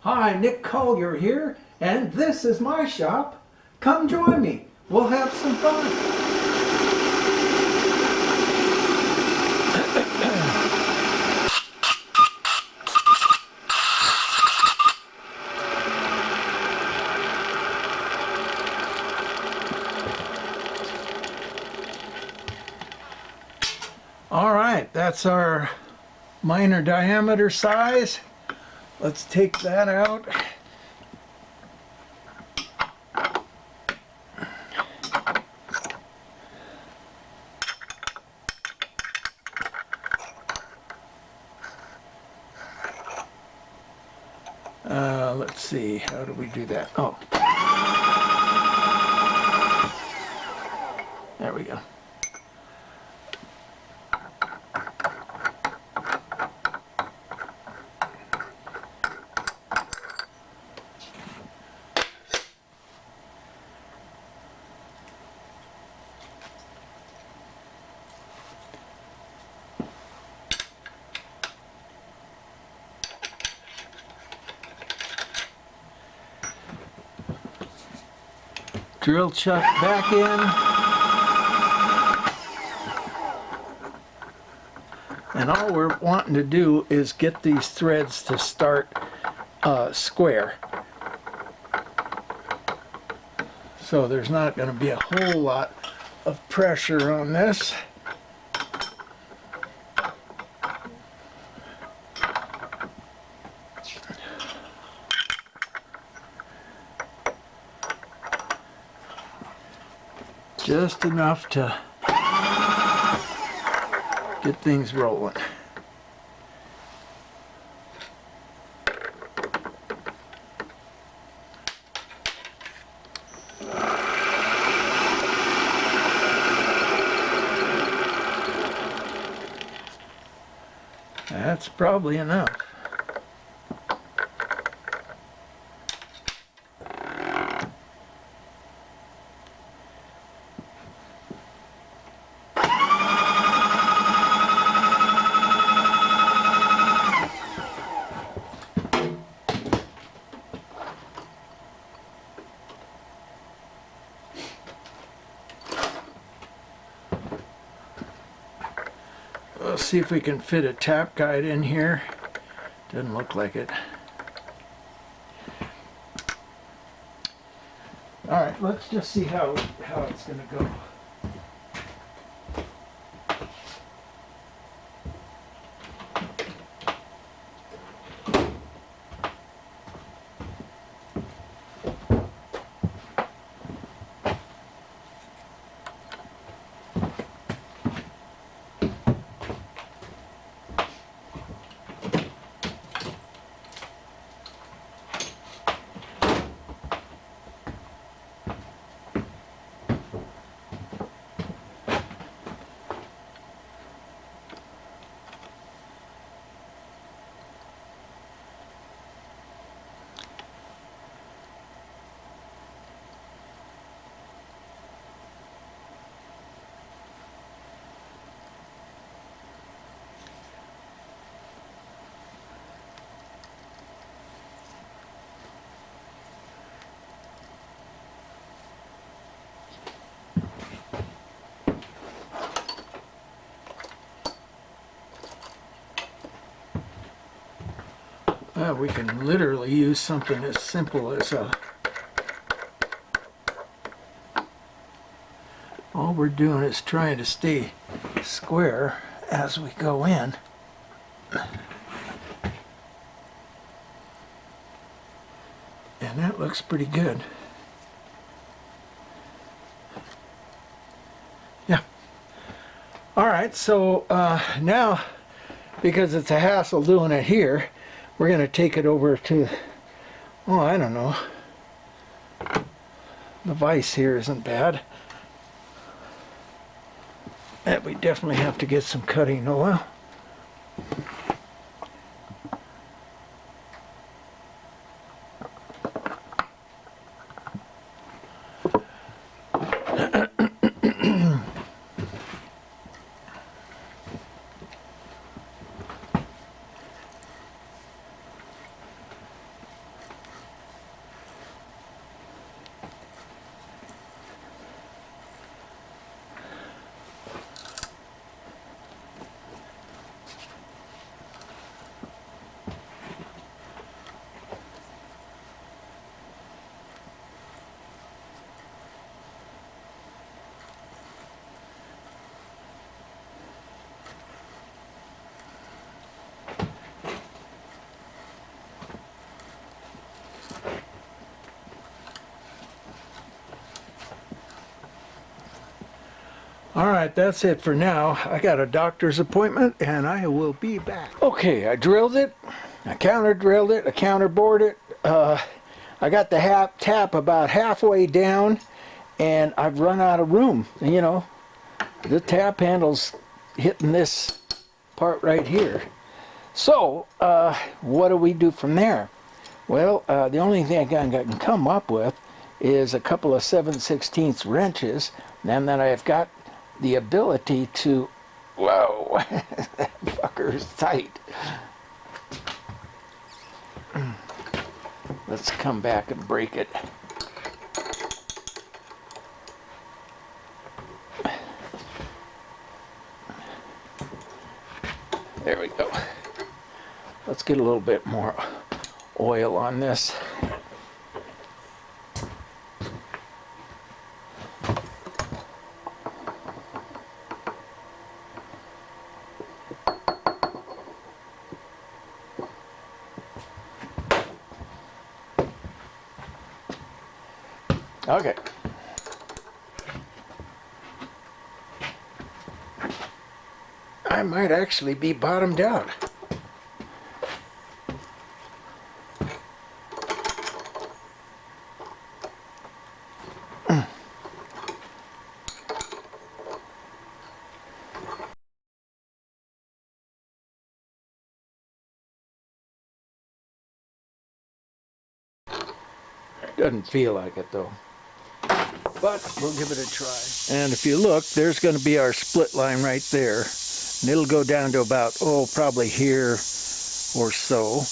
Hi, Nick Collier here, and this is my shop. Come join me. We'll have some fun. All right, that's our minor diameter size. Let's take that out. Let's see, how do we do that? Oh, there we go. Drill chuck back in. And all we're wanting to do is get these threads to start square. So there's not going to be a whole lot of pressure on this. Just enough to get things rolling. That's probably enough. Let's see if we can fit a tap guide in here. Doesn't look like it. All right, let's just see how it's going to go. We can literally use something as simple as all we're doing is trying to stay square as we go in. And that looks pretty good. Yeah. All right, so now, because it's a hassle doing it here, we're going to take it over to, oh, I don't know. The vise here isn't bad. And we definitely have to get some cutting oil. All right, that's it for now. I got a doctor's appointment and I will be back. Okay, I drilled it. I counter drilled it. I counter bored it. I got the tap about halfway down and I've run out of room. You know, the tap handle's hitting this part right here. So, what do we do from there? Well, the only thing I can come up with is a couple of 7/16 wrenches, and then I've got the ability to, whoa, that fucker is tight. Let's come back and break it. There we go. Let's get a little bit more oil on this. Okay. I might actually be bottomed out. Doesn't feel like it though. But we'll give it a try. And if you look, there's going to be our split line right there. And it'll go down to about, oh, probably here or so.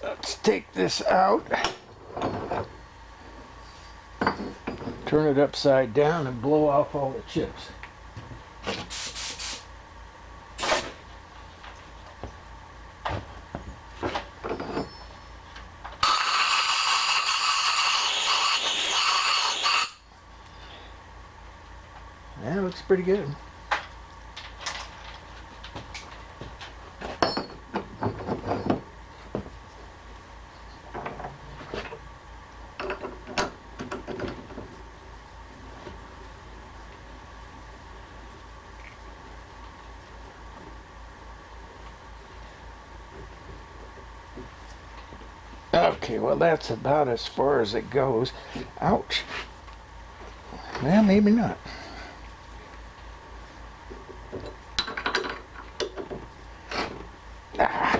Let's take this out. Turn it upside down and blow off all the chips. That looks pretty good. Okay, well that's about as far as it goes. Ouch. Well, maybe not. Ah.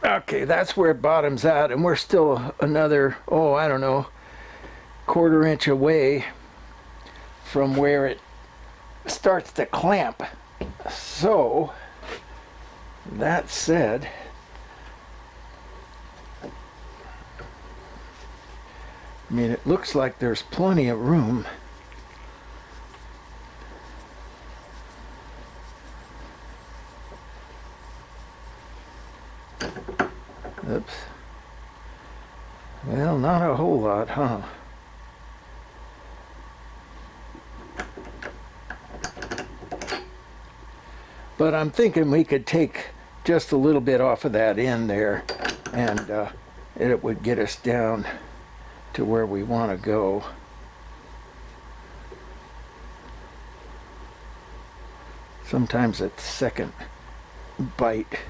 Okay, that's where it bottoms out, and we're still another, oh, I don't know, quarter inch away from where it starts to clamp. So, that said, I mean, it looks like there's plenty of room. Oops. Well, not a whole lot, huh? But I'm thinking we could take just a little bit off of that end there, and it would get us down to where we want to go. Sometimes that second bite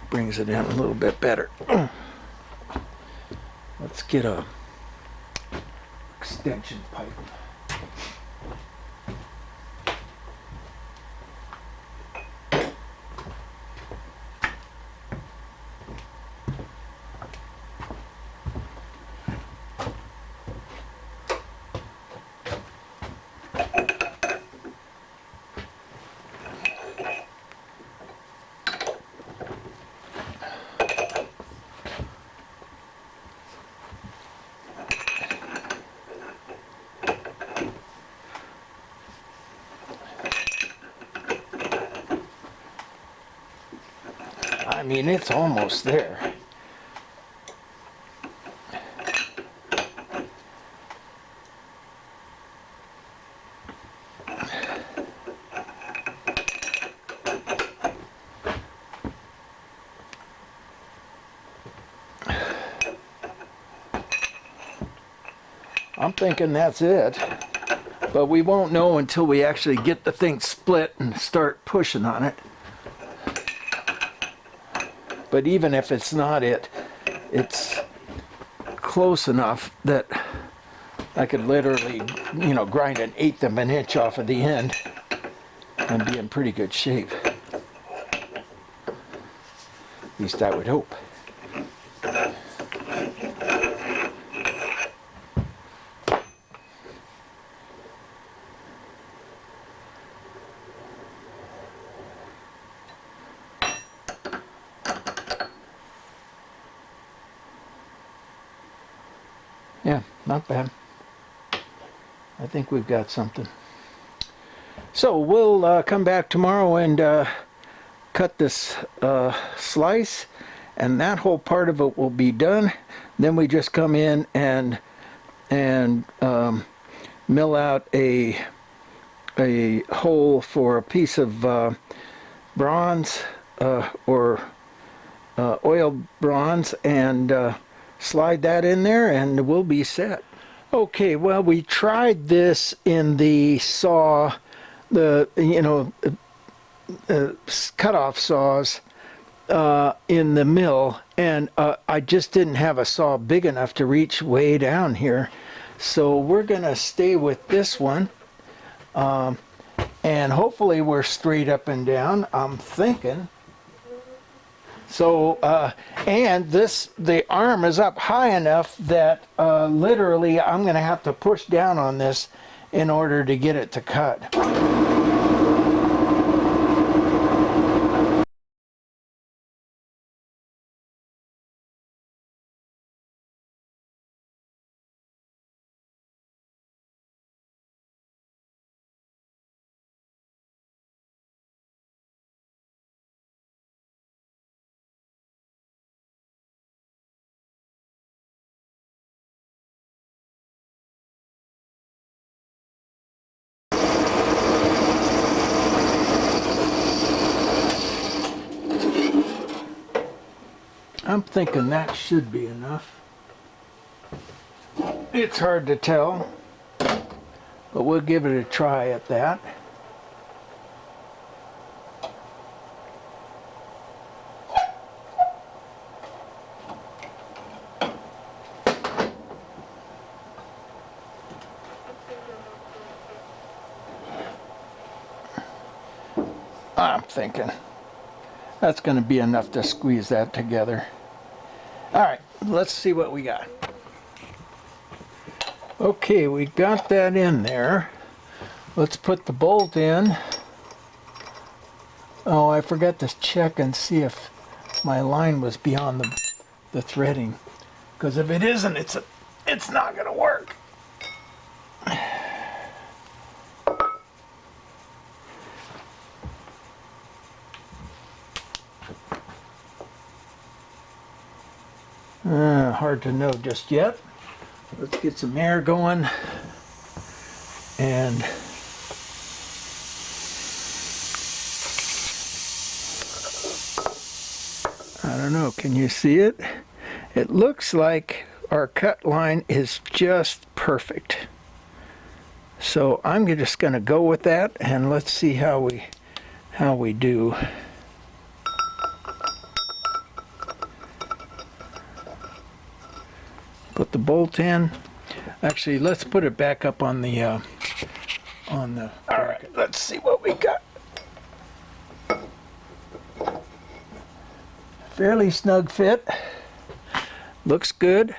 brings it in a little bit better. Let's get a extension pipe. I mean, it's almost there. I'm thinking that's it, but we won't know until we actually get the thing split and start pushing on it. But even if it's not it, it's close enough that I could literally, you know, grind 1/8 of an inch off of the end and be in pretty good shape. At least I would hope. Yeah, not bad. I think we've got something. So we'll come back tomorrow and cut this slice, and that whole part of it will be done. Then we just come in and mill out a hole for a piece of bronze or oiled bronze, and slide that in there, and we'll be set. Okay, well, we tried this in the saw, the cutoff saws in the mill, and I just didn't have a saw big enough to reach way down here. So we're gonna stay with this one, and hopefully we're straight up and down, I'm thinking. So, and the arm is up high enough that literally I'm going to have to push down on this in order to get it to cut. I'm thinking that should be enough. It's hard to tell, but we'll give it a try at that. I'm thinking that's going to be enough to squeeze that together. All right, let's see what we got. Okay, we got that in there. Let's put the bolt in. Oh, I forgot to check and see if my line was beyond the threading. Because if it isn't, it's not going to work. Hard to know just yet. Let's get some air going, and I don't know, can you see it? It looks like our cut line is just perfect. So I'm just going to go with that, and let's see how we do. Put the bolt in. Actually, let's put it back up on the All right, let's see what we got. Fairly snug fit. Looks good.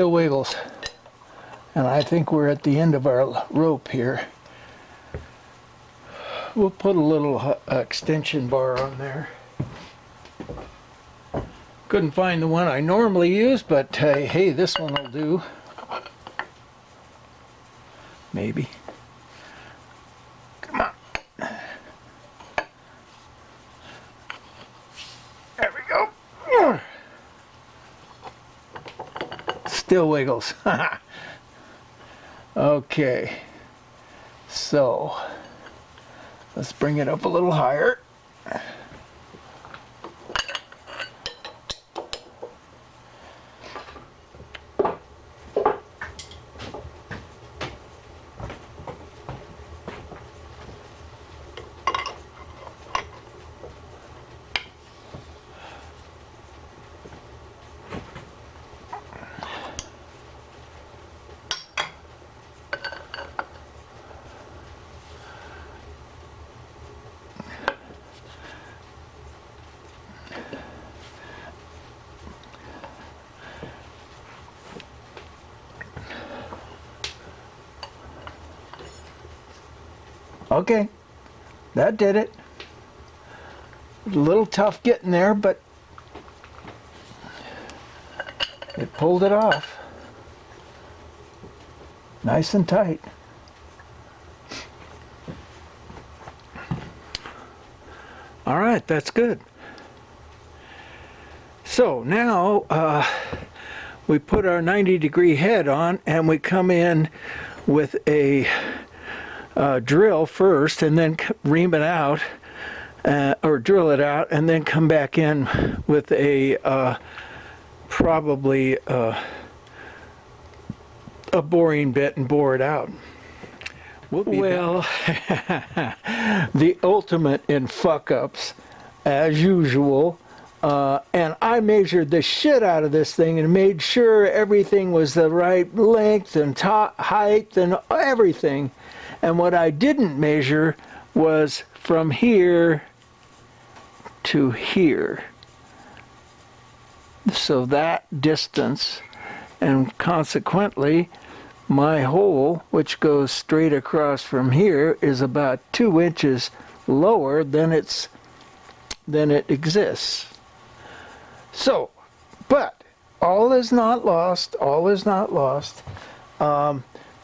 still wiggles. And I think we're at the end of our rope here. We'll put a little extension bar on there. Couldn't find the one I normally use, but hey, this one will do. Maybe. Come on. There we go. Still wiggles. Okay. So, let's bring it up a little higher. Okay, that did it. A little tough getting there, but it pulled it off. Nice and tight. All right, that's good. So now we put our 90-degree head on and we come in with a drill first and then ream it out or drill it out and then come back in with a probably a boring bit and bore it out. Well, the ultimate in fuck-ups as usual. And I measured the shit out of this thing and made sure everything was the right length and height and everything. And what I didn't measure was from here to here. So that distance, and consequently, my hole, which goes straight across from here, is about 2 inches lower than it exists. So, but all is not lost. All is not lost.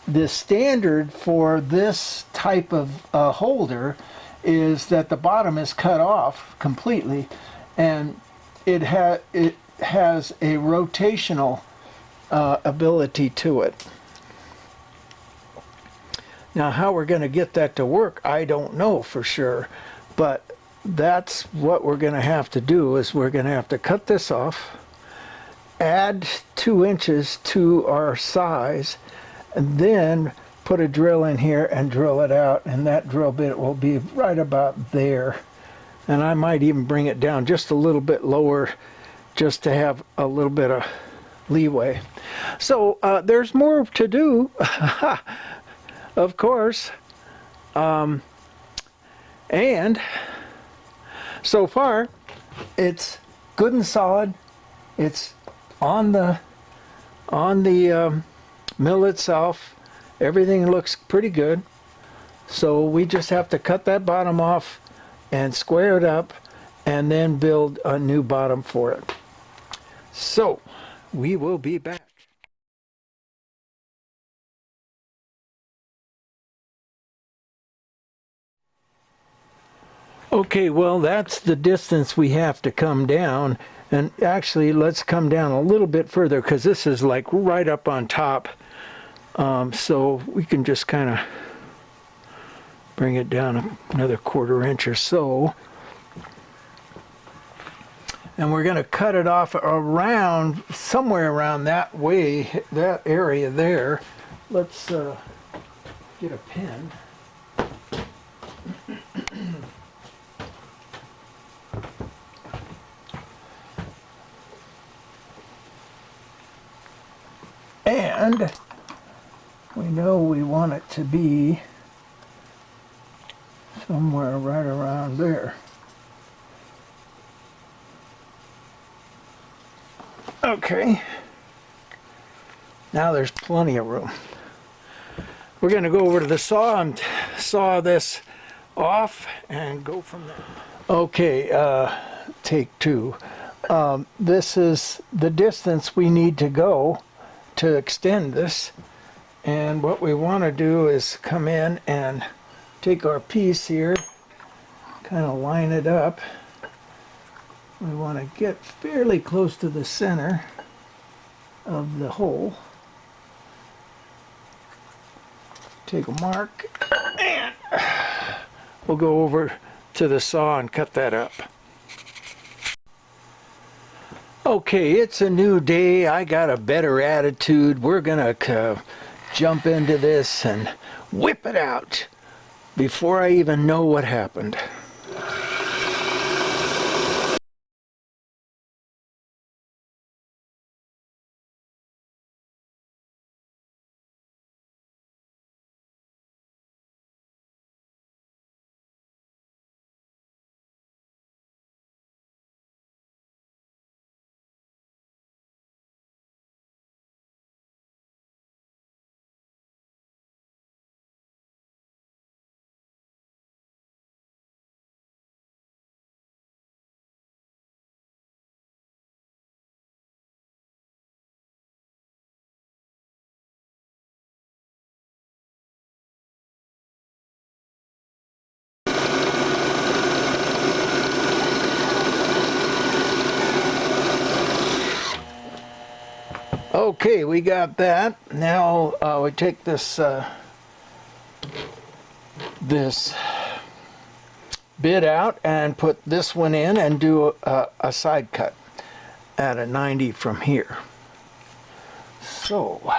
The standard for this type of holder is that the bottom is cut off completely, and it has a rotational ability to it. Now, how we're going to get that to work, I don't know for sure, but that's what we're going to have to do. Is we're going to have to cut this off, add 2 inches to our size, and then put a drill in here and drill it out, and that drill bit will be right about there. And I might even bring it down just a little bit lower just to have a little bit of leeway. So there's more to do, of course. And so far it's good and solid. It's on the mill itself. Everything looks pretty good. So we just have to cut that bottom off and square it up and then build a new bottom for it. So we will be back. Okay, well, that's the distance we have to come down. And actually, let's come down a little bit further because this is like right up on top. So we can just kind of bring it down another 1/4 inch or so. And we're going to cut it off around, somewhere around that way, that area there. Let's get a pen. And we know we want it to be somewhere right around there. Okay. Now there's plenty of room. We're going to go over to the saw and saw this off and go from there. Okay, take two. This is the distance we need to go to extend this. And what we want to do is come in and take our piece here, kind of line it up. We want to get fairly close to the center of the hole. Take a mark, and we'll go over to the saw and cut that up. Okay, it's a new day. I got a better attitude. We're gonna jump into this and whip it out before I even know what happened. Okay, we got that. Now we take this this bit out and put this one in and do a side cut at a 90 from here. So